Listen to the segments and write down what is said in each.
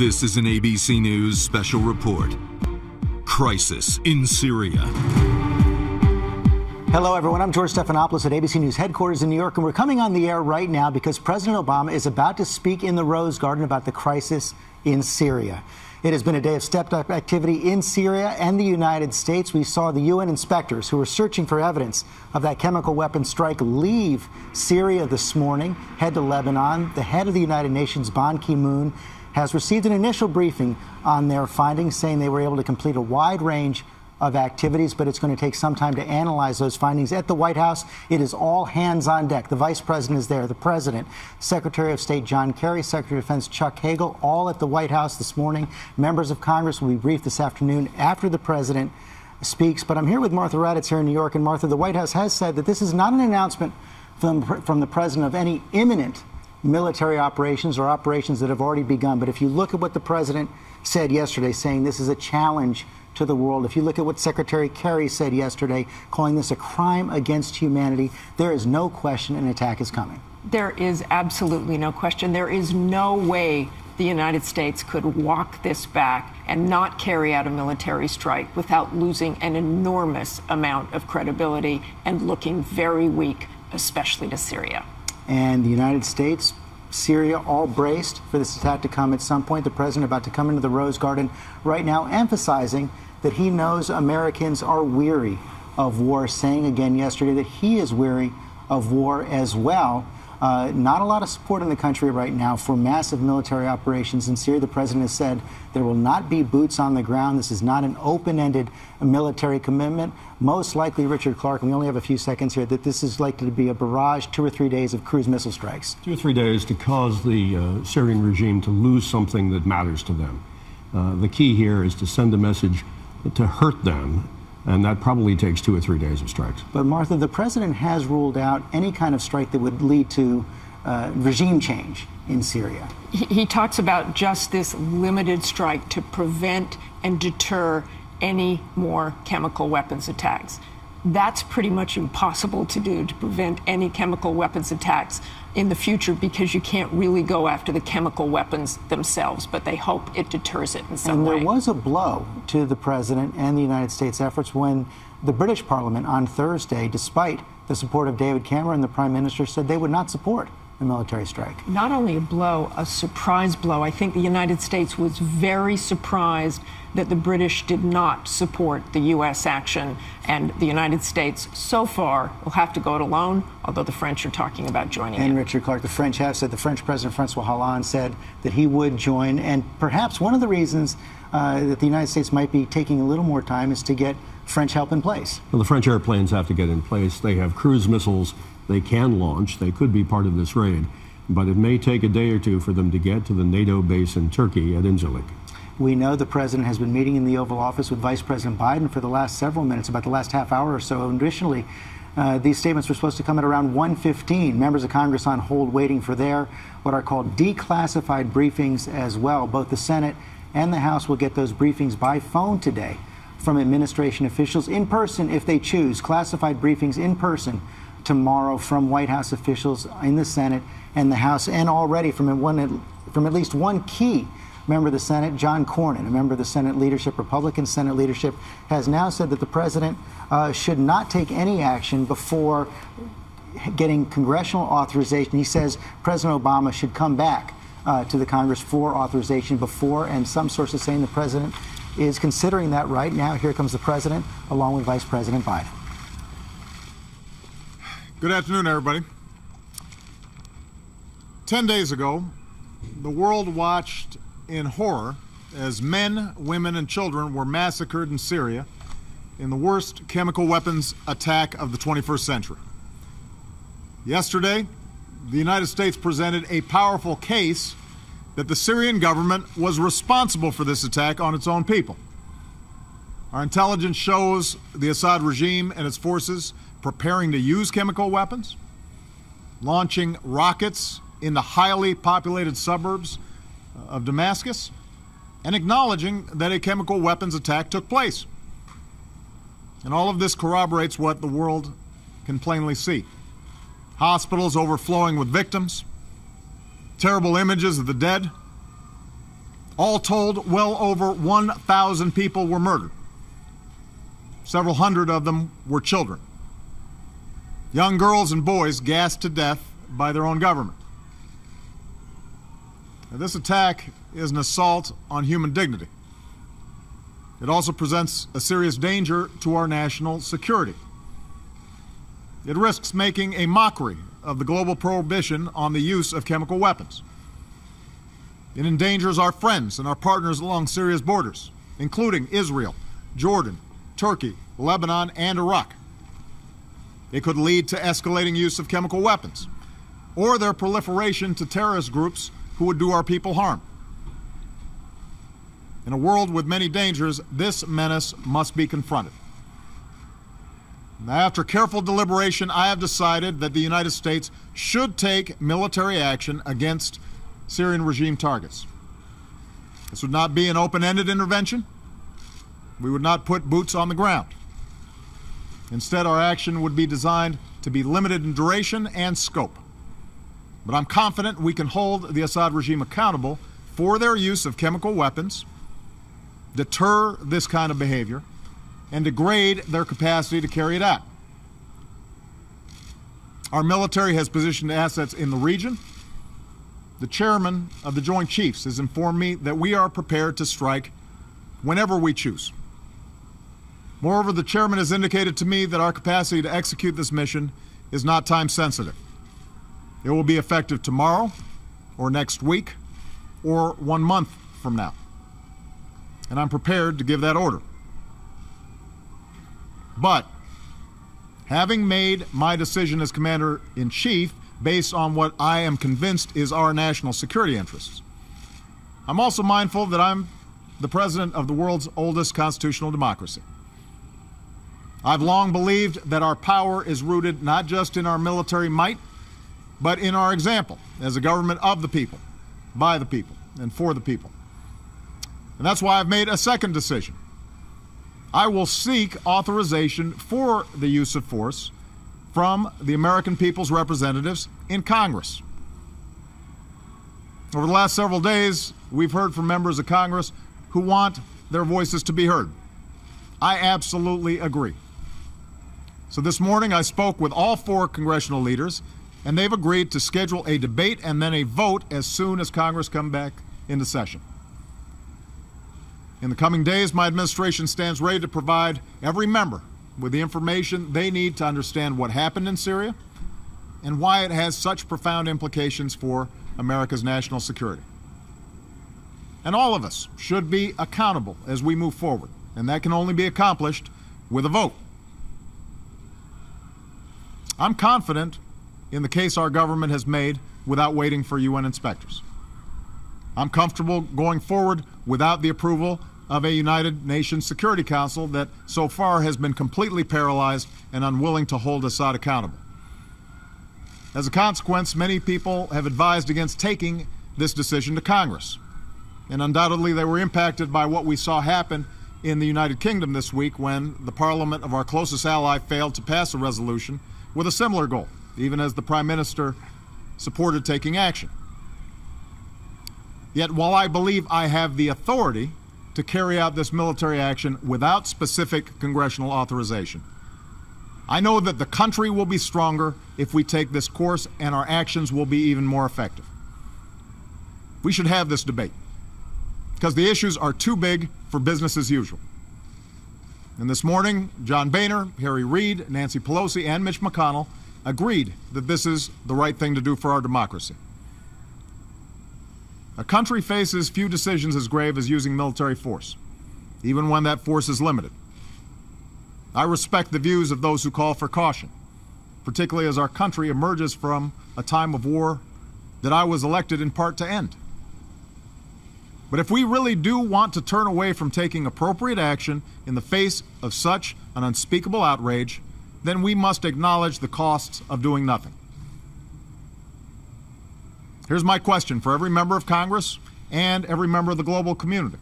This is an ABC News special report. Crisis in Syria. Hello, everyone. I'm George Stephanopoulos at ABC News headquarters in New York, and we're coming on the air right now because President Obama is about to speak in the Rose Garden about the crisis in Syria. It has been a day of stepped-up activity in Syria and the United States. We saw the UN inspectors who were searching for evidence of that chemical weapon strike leave Syria this morning, head to Lebanon. The head of the United Nations, Ban Ki-moon, has received an initial briefing on their findings, saying they were able to complete a wide range of activities, but it's going to take some time to analyze those findings. At the White House, it is all hands on deck. The Vice President is there, the President, Secretary of State John Kerry, Secretary of Defense Chuck Hagel, all at the White House this morning. Members of Congress will be briefed this afternoon after the President speaks. But I'm here with Martha Raddatz here in New York. And Martha, the White House has said that this is not an announcement from the President of any imminent military operations or operations that have already begun. But if you look at what the President said yesterday, saying this is a challenge to the world, if you look at what Secretary Kerry said yesterday, calling this a crime against humanity, there is no question an attack is coming. There is absolutely no question. There is no way the United States could walk this back and not carry out a military strike without losing an enormous amount of credibility and looking very weak, especially to Syria. And the United States, Syria, all braced for this attack to come at some point. The President about to come into the Rose Garden right now, emphasizing that he knows Americans are weary of war, saying again yesterday that he is weary of war as well. Not a lot of support in the country right now for massive military operations in Syria. The President has said there will not be boots on the ground. This is not an open-ended military commitment. Most likely, Richard Clark, and we only have a few seconds here, that this is likely to be a barrage, 2 or 3 days of cruise missile strikes. 2 or 3 days to cause the Syrian regime to lose something that matters to them. The key here is to send a message to hurt them, and that probably takes 2 or 3 days of strikes. But, Martha, the President has ruled out any kind of strike that would lead to regime change in Syria. He talks about just this limited strike to prevent and deter any more chemical weapons attacks. That's pretty much impossible to do, to prevent any chemical weapons attacks in the future, because you can't really go after the chemical weapons themselves, but they hope it deters it in some way. And there was a blow to the President and the United States efforts when the British Parliament on Thursday, despite the support of David Cameron, the Prime Minister, said they would not support a military strike. Not only a blow, a surprise blow. I think the United States was very surprised that the British did not support the U.S. action, and the United States so far will have to go it alone, although the French are talking about joining in. And Richard Clark, the French have said, the French President Francois Hollande said that he would join, and perhaps one of the reasons that the United States might be taking a little more time is to get French help in place. Well, the French airplanes have to get in place. They have cruise missiles they can launch. They could be part of this raid, but it may take a day or two for them to get to the NATO base in Turkey at Incirlik. We know the President has been meeting in the Oval Office with Vice President Biden for the last several minutes, about the last half hour or so. Additionally, these statements were supposed to come at around 1:15. Members of Congress on hold waiting for their what are called declassified briefings as well. Both the Senate and the House will get those briefings by phone today from administration officials in person if they choose. Classified briefings in person tomorrow from White House officials in the Senate and the House, and already from at least one key member of the Senate, John Cornyn, a member of the Senate leadership, Republican Senate leadership, has now said that the President should not take any action before getting congressional authorization. He says President Obama should come back to the Congress for authorization before, and some sources saying the President is considering that right now. Here comes the President along with Vice President Biden. Good afternoon, everybody. 10 days ago, the world watched in horror as men, women, and children were massacred in Syria in the worst chemical weapons attack of the 21st century. Yesterday, the United States presented a powerful case that the Syrian government was responsible for this attack on its own people. Our intelligence shows the Assad regime and its forces preparing to use chemical weapons, launching rockets in the highly populated suburbs of Damascus, and acknowledging that a chemical weapons attack took place. And all of this corroborates what the world can plainly see. Hospitals overflowing with victims, terrible images of the dead, All told, well over 1,000 people were murdered. Several hundred of them were children. Young girls and boys gassed to death by their own government. Now, this attack is an assault on human dignity. It also presents a serious danger to our national security. It risks making a mockery of the global prohibition on the use of chemical weapons. It endangers our friends and our partners along Syria's borders, including Israel, Jordan, Turkey, Lebanon, and Iraq. It could lead to escalating use of chemical weapons or their proliferation to terrorist groups who would do our people harm. In a world with many dangers, this menace must be confronted. Now, after careful deliberation, I have decided that the United States should take military action against Syrian regime targets. This would not be an open-ended intervention. We would not put boots on the ground. Instead, our action would be designed to be limited in duration and scope. But I'm confident we can hold the Assad regime accountable for their use of chemical weapons, deter this kind of behavior, and degrade their capacity to carry it out. Our military has positioned assets in the region. The chairman of the Joint Chiefs has informed me that we are prepared to strike whenever we choose. Moreover, the chairman has indicated to me that our capacity to execute this mission is not time sensitive. It will be effective tomorrow, or next week, or 1 month from now. And I'm prepared to give that order. But, having made my decision as Commander-in-Chief based on what I am convinced is our national security interests, I'm also mindful that I'm the president of the world's oldest constitutional democracy. I've long believed that our power is rooted not just in our military might, but in our example as a government of the people, by the people, and for the people. And that's why I've made a second decision. I will seek authorization for the use of force from the American people's representatives in Congress. Over the last several days, we've heard from members of Congress who want their voices to be heard. I absolutely agree. So this morning I spoke with all 4 congressional leaders, and they've agreed to schedule a debate and then a vote as soon as Congress comes back into session. In the coming days, my administration stands ready to provide every member with the information they need to understand what happened in Syria and why it has such profound implications for America's national security. And all of us should be accountable as we move forward, and that can only be accomplished with a vote. I'm confident in the case our government has made without waiting for UN inspectors. I'm comfortable going forward without the approval of a United Nations Security Council that so far has been completely paralyzed and unwilling to hold Assad accountable. As a consequence, many people have advised against taking this decision to Congress. And undoubtedly they were impacted by what we saw happen in the United Kingdom this week when the parliament of our closest ally failed to pass a resolution with a similar goal, even as the Prime Minister supported taking action. Yet while I believe I have the authority to carry out this military action without specific congressional authorization, I know that the country will be stronger if we take this course, and our actions will be even more effective. We should have this debate because the issues are too big for business as usual. And this morning, John Boehner, Harry Reid, Nancy Pelosi, and Mitch McConnell agreed that this is the right thing to do for our democracy. A country faces few decisions as grave as using military force, even when that force is limited. I respect the views of those who call for caution, particularly as our country emerges from a time of war that I was elected in part to end. But if we really do want to turn away from taking appropriate action in the face of such an unspeakable outrage, then we must acknowledge the costs of doing nothing. Here's my question for every member of Congress and every member of the global community.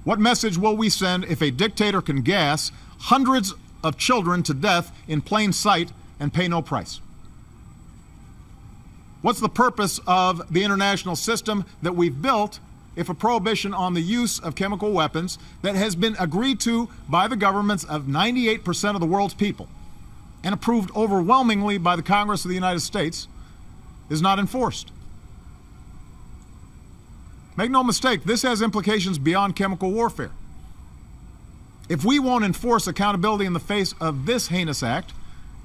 What message will we send if a dictator can gas hundreds of children to death in plain sight and pay no price? What's the purpose of the international system that we've built if a prohibition on the use of chemical weapons that has been agreed to by the governments of 98% of the world's people and approved overwhelmingly by the Congress of the United States is not enforced? Make no mistake, this has implications beyond chemical warfare. If we won't enforce accountability in the face of this heinous act,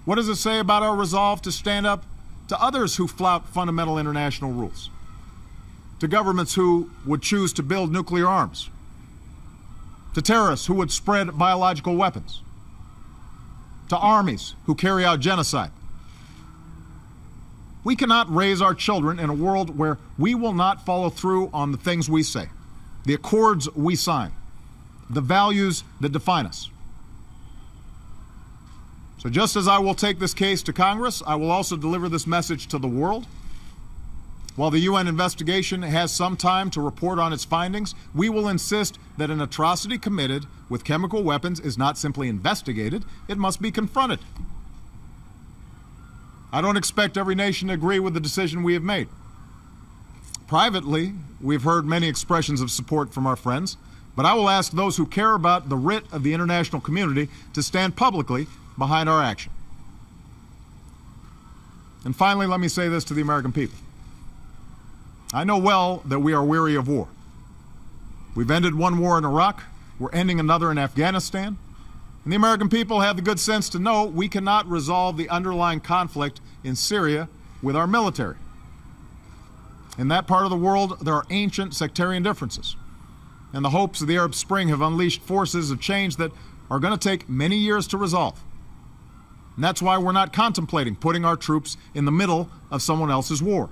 what does it say about our resolve to stand up to others who flout fundamental international rules? To governments who would choose to build nuclear arms? To terrorists who would spread biological weapons? To armies who carry out genocide? We cannot raise our children in a world where we will not follow through on the things we say, the accords we sign, the values that define us. So just as I will take this case to Congress, I will also deliver this message to the world. While the UN investigation has some time to report on its findings, we will insist that an atrocity committed with chemical weapons is not simply investigated, it must be confronted. I don't expect every nation to agree with the decision we have made. Privately, we've heard many expressions of support from our friends, but I will ask those who care about the writ of the international community to stand publicly behind our action. And finally, let me say this to the American people. I know well that we are weary of war. We've ended one war in Iraq, we're ending another in Afghanistan, and the American people have the good sense to know we cannot resolve the underlying conflict in Syria with our military. In that part of the world, there are ancient sectarian differences, and the hopes of the Arab Spring have unleashed forces of change that are going to take many years to resolve. And that's why we're not contemplating putting our troops in the middle of someone else's war.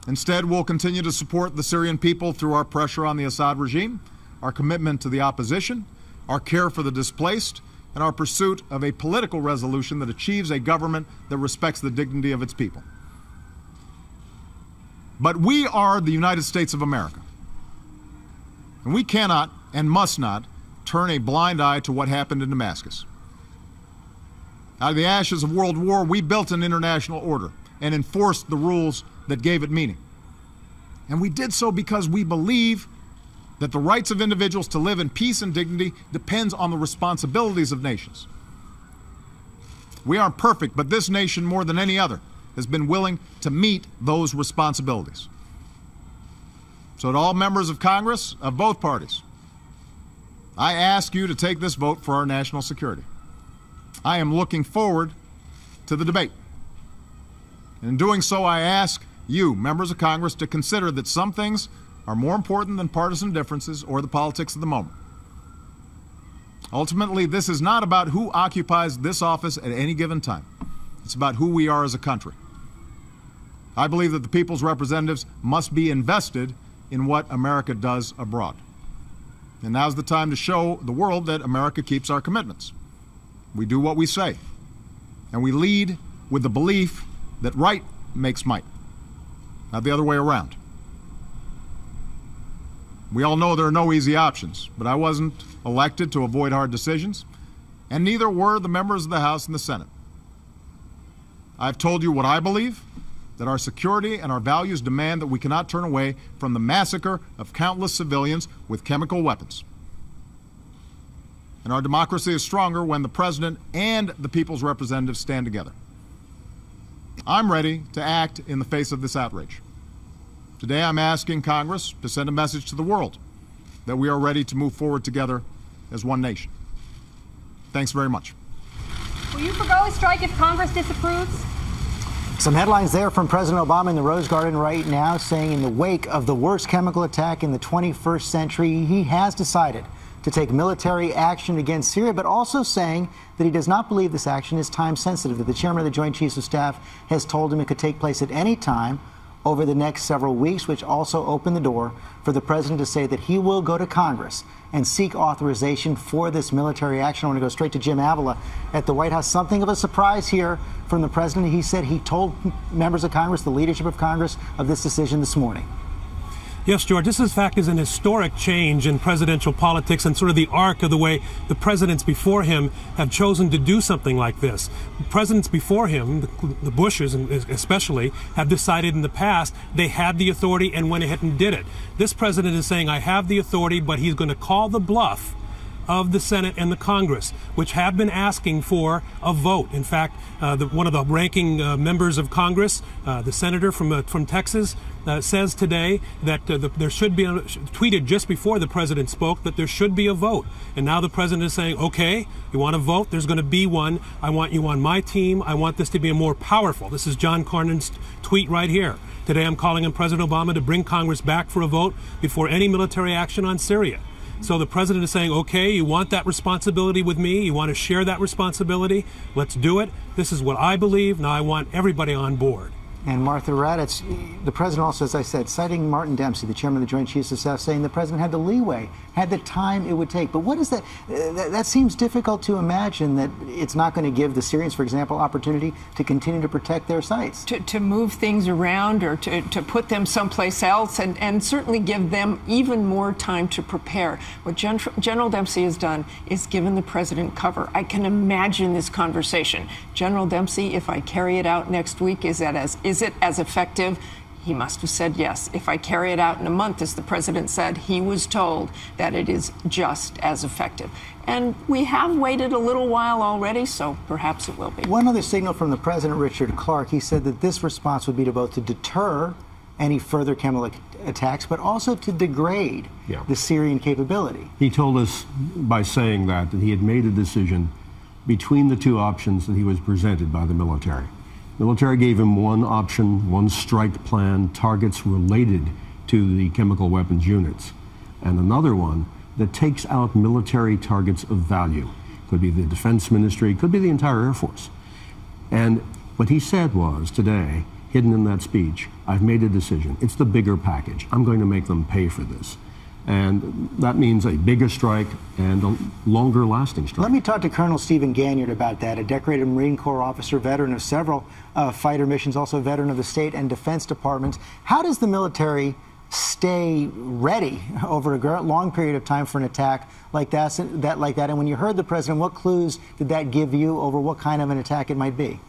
Instead, we'll continue to support the Syrian people through our pressure on the Assad regime, our commitment to the opposition, our care for the displaced, and our pursuit of a political resolution that achieves a government that respects the dignity of its people. But we are the United States of America, and we cannot and must not turn a blind eye to what happened in Damascus. Out of the ashes of World War, we built an international order and enforced the rules that gave it meaning. And we did so because we believe that the rights of individuals to live in peace and dignity depends on the responsibilities of nations. We aren't perfect, but this nation, more than any other, has been willing to meet those responsibilities. So to all members of Congress of both parties, I ask you to take this vote for our national security. I am looking forward to the debate. In doing so, I ask you, members of Congress, to consider that some things are more important than partisan differences or the politics of the moment. Ultimately, this is not about who occupies this office at any given time. It's about who we are as a country. I believe that the people's representatives must be invested in what America does abroad. And now's the time to show the world that America keeps our commitments. We do what we say, and we lead with the belief that right makes might, not the other way around. We all know there are no easy options, but I wasn't elected to avoid hard decisions, and neither were the members of the House and the Senate. I've told you what I believe, that our security and our values demand that we cannot turn away from the massacre of countless civilians with chemical weapons. And our democracy is stronger when the president and the people's representatives stand together. I'm ready to act in the face of this outrage. Today I'm asking Congress to send a message to the world that we are ready to move forward together as one nation. Thanks very much. Will you forgo a strike if Congress disapproves? Some headlines there from President Obama in the Rose Garden right now, saying in the wake of the worst chemical attack in the 21st century, he has decided to take military action against Syria, but also saying that he does not believe this action is time sensitive, that the chairman of the Joint Chiefs of Staff has told him it could take place at any time over the next several weeks, which also opened the door for the president to say that he will go to Congress and seek authorization for this military action. I want to go straight to Jim Avila at the White House. Something of a surprise here from the president. He said he told members of Congress, the leadership of Congress, of this decision this morning. Yes, George, this in fact is an historic change in presidential politics and sort of the arc of the way the presidents before him have chosen to do something like this. Presidents before him, the Bushes especially, have decided in the past they had the authority and went ahead and did it. This president is saying, I have the authority, but he's going to call the bluff of the Senate and the Congress, which have been asking for a vote. In fact, one of the ranking members of Congress, the senator from Texas, says today that there should be, tweeted just before the president spoke, that there should be a vote. And now the president is saying, okay, you want a vote? There's going to be one. I want you on my team. I want this to be a more powerful. This is John Cornyn's tweet right here. Today I'm calling on President Obama to bring Congress back for a vote before any military action on Syria. So the president is saying, okay, you want that responsibility with me? You want to share that responsibility? Let's do it. This is what I believe. Now I want everybody on board. And Martha Raddatz, the president also, as I said, citing Martin Dempsey, the chairman of the Joint Chiefs of Staff, saying the president had the leeway, had the time it would take. But what is that? That seems difficult to imagine that it's not going to give the Syrians, for example, opportunity to continue to protect their sites. To move things around or to put them someplace else and certainly give them even more time to prepare. What General Dempsey has done is given the president cover. I can imagine this conversation. General Dempsey, if I carry it out next week, is it as effective? He must have said yes. If I carry it out in a month, as the president said, he was told that it is just as effective. And we have waited a little while already, so perhaps it will be. One other signal from the president, Richard Clark, he said that this response would be to both to deter any further chemical attacks, but also to degrade the Syrian capability. He told us by saying that he had made a decision between the two options that he was presented by the military. The military gave him one option, one strike plan, targets related to the chemical weapons units, and another one that takes out military targets of value. Could be the Defense Ministry, could be the entire Air Force. And what he said was today, hidden in that speech, I've made a decision. It's the bigger package. I'm going to make them pay for this. And that means a bigger strike and a longer lasting strike. Let me talk to Colonel Stephen Ganyard about that, a decorated Marine Corps officer, veteran of several fighter missions, also a veteran of the State and Defense Departments. How does the military stay ready over a long period of time for an attack like that? And when you heard the president, what clues did that give you over what kind of an attack it might be?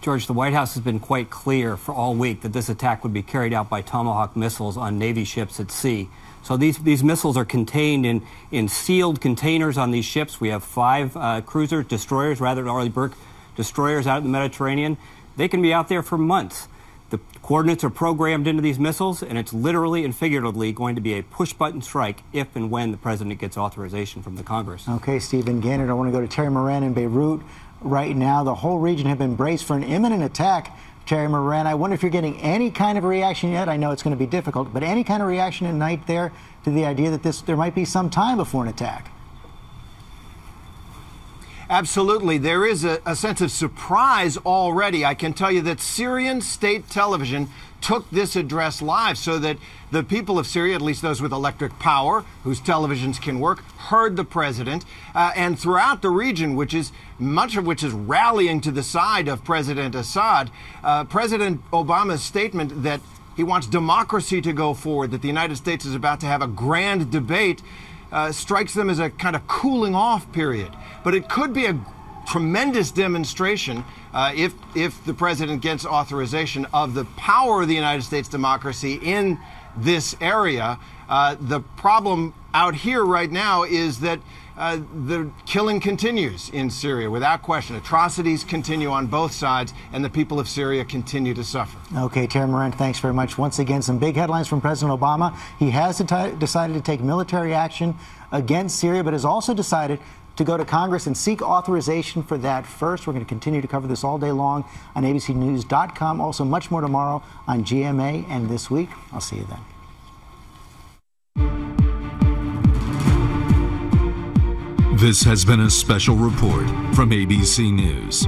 George, the White House has been quite clear for all week that this attack would be carried out by Tomahawk missiles on Navy ships at sea. So these missiles are contained in sealed containers on these ships. We have 5 cruisers, destroyers, rather, Arleigh Burke destroyers out in the Mediterranean. They can be out there for months. The coordinates are programmed into these missiles, and it's literally and figuratively going to be a push-button strike if and when the president gets authorization from the Congress. Okay, Stephen Ganyard, I want to go to Terry Moran in Beirut right now. The whole region have been braced for an imminent attack. Terry Moran, I wonder if you're getting any kind of reaction yet. I know it's going to be difficult, but any kind of reaction at night there to the idea that there might be some time before an attack? Absolutely. There is a sense of surprise already. I can tell you that Syrian state television took this address live so that the people of Syria, at least those with electric power, whose televisions can work, heard the president. And throughout the region, much of which is rallying to the side of President Assad, President Obama's statement that he wants democracy to go forward, that the United States is about to have a grand debate, strikes them as a kind of cooling off period. But it could be a tremendous demonstration if the president gets authorization of the power of the United States democracy in this area. The problem out here right now is that the killing continues in Syria without question. Atrocities continue on both sides, and the people of Syria continue to suffer. Okay, Terry Moran, thanks very much. Once again, some big headlines from President Obama. He has decided to take military action against Syria, but has also decided to go to Congress and seek authorization for that first. We're going to continue to cover this all day long on abcnews.com. Also, much more tomorrow on GMA and This Week. I'll see you then. This has been a special report from ABC News.